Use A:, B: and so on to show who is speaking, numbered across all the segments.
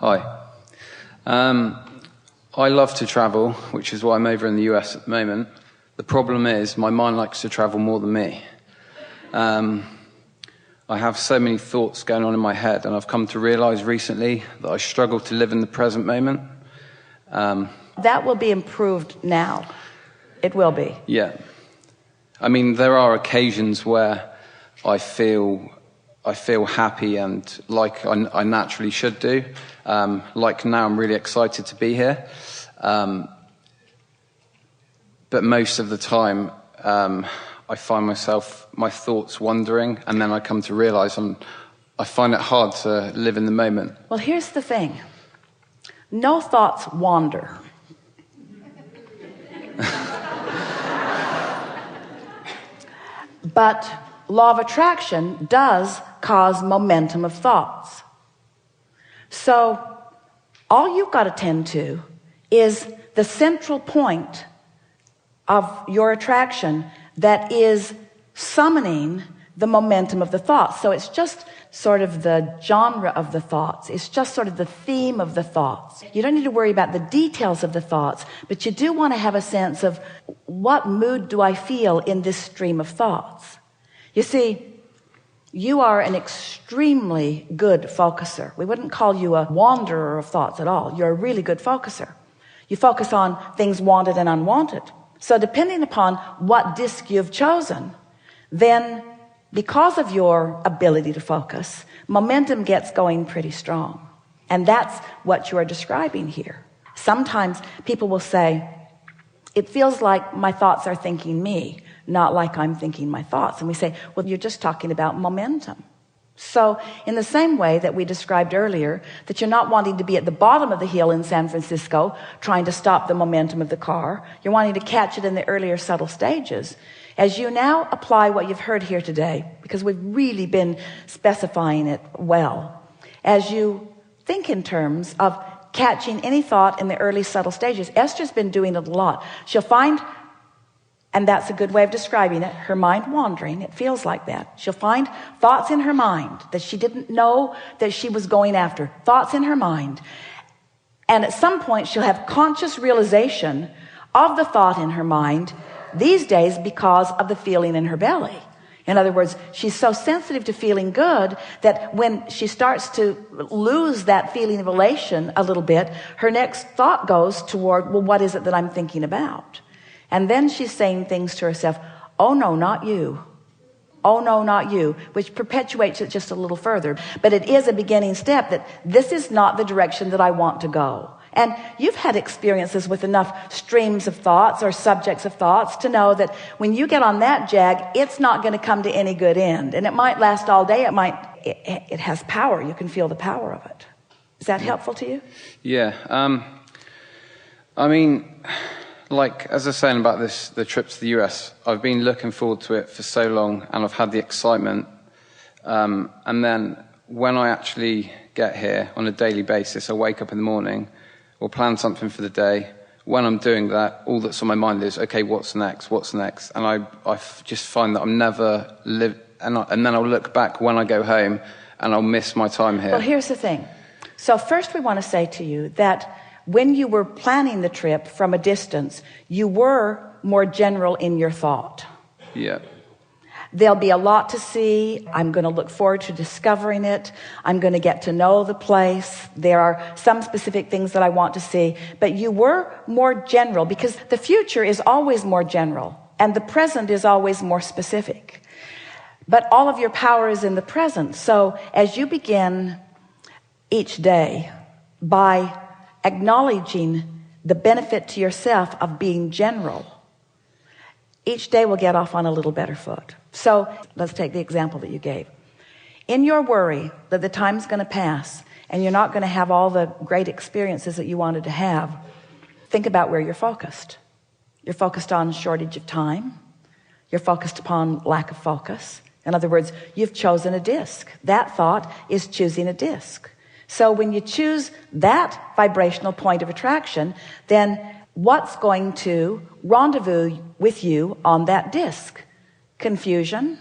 A: Hi. I love to travel, which is why I'm over in the US at the moment. The problem is my mind likes to travel more than me. I have so many thoughts going on in my head, and I've come to realize recently that I struggle to live in the present moment.
B: That will be improved now. It will be.
A: Yeah. I mean, there are occasions where I feel happy and like I naturally should do. Like now, I'm really excited to be here. But most of the time, I find my thoughts wandering, and then I come to realize I find it hard to live in the moment.
B: Well, here's the thing. No thoughts wander. But law of attraction does cause momentum of thoughts. So all you've got to tend to is the central point of your attraction that is summoning the momentum of the thoughts. So it's just sort of the genre of the thoughts. It's just sort of the theme of the thoughts. You don't need to worry about the details of the thoughts, but you do want to have a sense of what mood do I feel in this stream of thoughts. You see, you are an extremely good focuser. We wouldn't call you a wanderer of thoughts at all. You're a really good focuser. You focus on things wanted and unwanted. So depending upon what disc you've chosen, then because of your ability to focus, momentum gets going pretty strong. And that's what you are describing here. Sometimes people will say, it feels like my thoughts are thinking me, not like I'm thinking my thoughts. And we say, well, you're just talking about momentum. So in the same way that we described earlier, that you're not wanting to be at the bottom of the hill in San Francisco trying to stop the momentum of the car, you're wanting to catch it in the earlier subtle stages. As you now apply what you've heard here today, because we've really been specifying it well, as you think in terms of catching any thought in the early subtle stages, Esther's been doing it a lot. She'll find, and that's a good way of describing it, her mind wandering. It feels like that. She'll find thoughts in her mind that she didn't know that she was going after. Thoughts in her mind. And at some point, she'll have conscious realization of the thought in her mind these days because of the feeling in her belly. In other words, she's so sensitive to feeling good that when she starts to lose that feeling of elation a little bit, her next thought goes toward, well, what is it that I'm thinking about? And then she's saying things to herself, oh no, not you. Oh no, not you, which perpetuates it just a little further. But it is a beginning step that this is not the direction that I want to go. And you've had experiences with enough streams of thoughts or subjects of thoughts to know that when you get on that jag, it's not going to come to any good end. And it might last all day. It has power. You can feel the power of it. Is that helpful to you?
A: Yeah. I mean, like, as I was saying about the trip to the US, I've been looking forward to it for so long, and I've had the excitement. And then when I actually get here on a daily basis, I wake up in the morning or plan something for the day. When I'm doing that, all that's on my mind is, okay, what's next? What's next? And I just find that I'm never and then I'll look back when I go home and I'll miss my time here.
B: Well, here's the thing. So first we want to say to you that when you were planning the trip from a distance, you were more general in your thought.
A: Yeah.
B: There'll be a lot to see. I'm going to look forward to discovering it. I'm going to get to know the place. There are some specific things that I want to see. But you were more general because the future is always more general and the present is always more specific. But all of your power is in the present. So as you begin each day by acknowledging the benefit to yourself of being general, each day will get off on a little better foot. So let's take the example that you gave. In your worry that the time's going to pass and you're not going to have all the great experiences that you wanted to have, think about where you're focused. You're focused on shortage of time. You're focused upon lack of focus. In other words, you've chosen a disc. That thought is choosing a disc. So when you choose that vibrational point of attraction, then what's going to rendezvous with you on that disc? Confusion.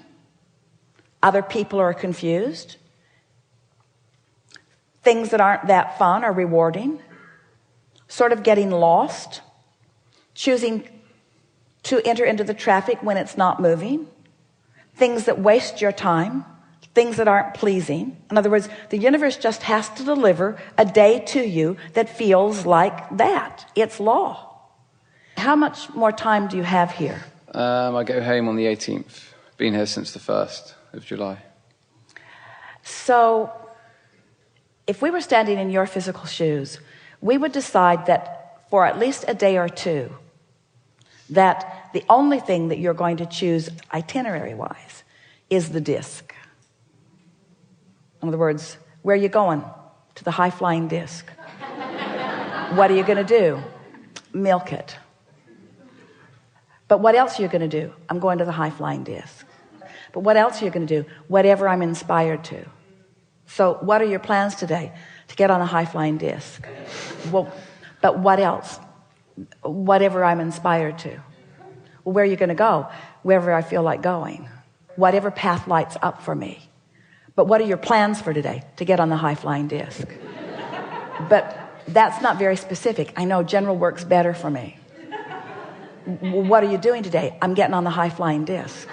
B: Other people are confused. things that aren't that fun or rewarding, sort of getting lost, choosing to enter into the traffic when it's not moving, things that waste your time, things that aren't pleasing. In other words, the universe just has to deliver a day to you that feels like that. It's law. How much more time do you have here?
A: I go home on the 18th. Been here since the 1st of July.
B: So if we were standing in your physical shoes, we would decide that for at least a day or two, that the only thing that you're going to choose itinerary-wise is the disc. In other words, where are you going? To the high-flying disc. What are you going to do? Milk it. But what else are you going to do? I'm going to the high-flying disc. But what else are you going to do? Whatever I'm inspired to. So what are your plans today? To get on a high-flying disc. Well, but what else? Whatever I'm inspired to. Well, where are you going to go? Wherever I feel like going. Whatever path lights up for me. But what are your plans for today? To get on the high-flying disc. But that's not very specific. I know general works better for me. What are you doing today? I'm getting on the high-flying disc.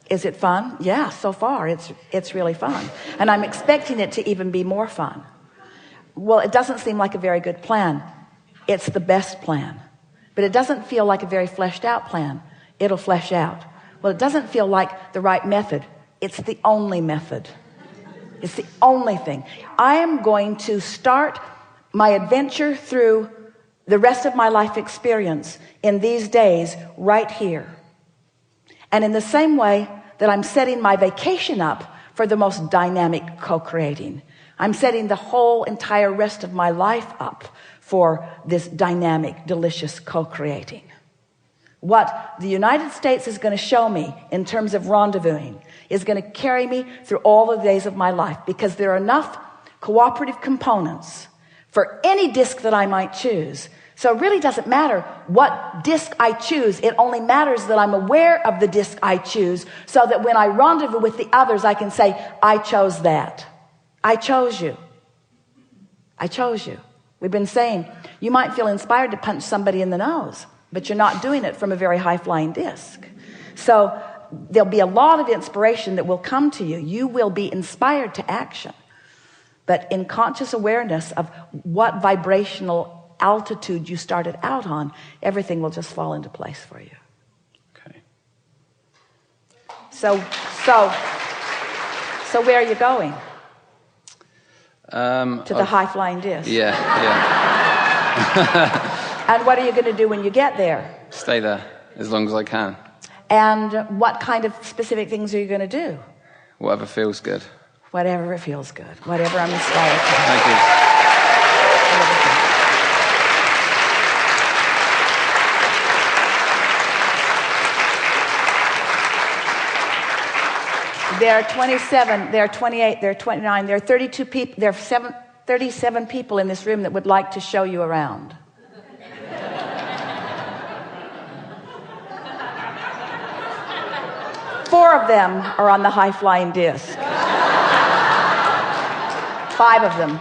B: Is it fun? Yeah, so far it's really fun. And I'm expecting it to even be more fun. Well, it doesn't seem like a very good plan. It's the best plan. But it doesn't feel like a very fleshed out plan. It'll flesh out. Well, it doesn't feel like the right method. It's the only method. It's the only thing. I am going to start my adventure through the rest of my life experience in these days right here. And in the same way that I'm setting my vacation up for the most dynamic co-creating, I'm setting the whole entire rest of my life up for this dynamic, delicious co-creating. What the United States is going to show me in terms of rendezvousing is going to carry me through all the days of my life, because there are enough cooperative components for any disc that I might choose. So it really doesn't matter what disc I choose. It only matters that I'm aware of the disc I choose, so that when I rendezvous with the others, I can say, I chose that. I chose you. I chose you. We've been saying, you might feel inspired to punch somebody in the nose, but you're not doing it from a very high-flying disc. So there'll be a lot of inspiration that will come to you. You will be inspired to action. But in conscious awareness of what vibrational altitude you started out on, everything will just fall into place for you.
A: Okay.
B: So where are you going? To the high-flying disc.
A: Yeah.
B: And what are you going to do when you get there?
A: Stay there as long as I can.
B: And what kind of specific things are you going to do?
A: Whatever feels good.
B: Whatever it feels good. Whatever I'm inspired to.
A: Thank you.
B: There are 27, there are 28, there are 29, there are 32 people, there are 37 people in this room that would like to show you around. Four of them are on the high-flying disc. Five of them.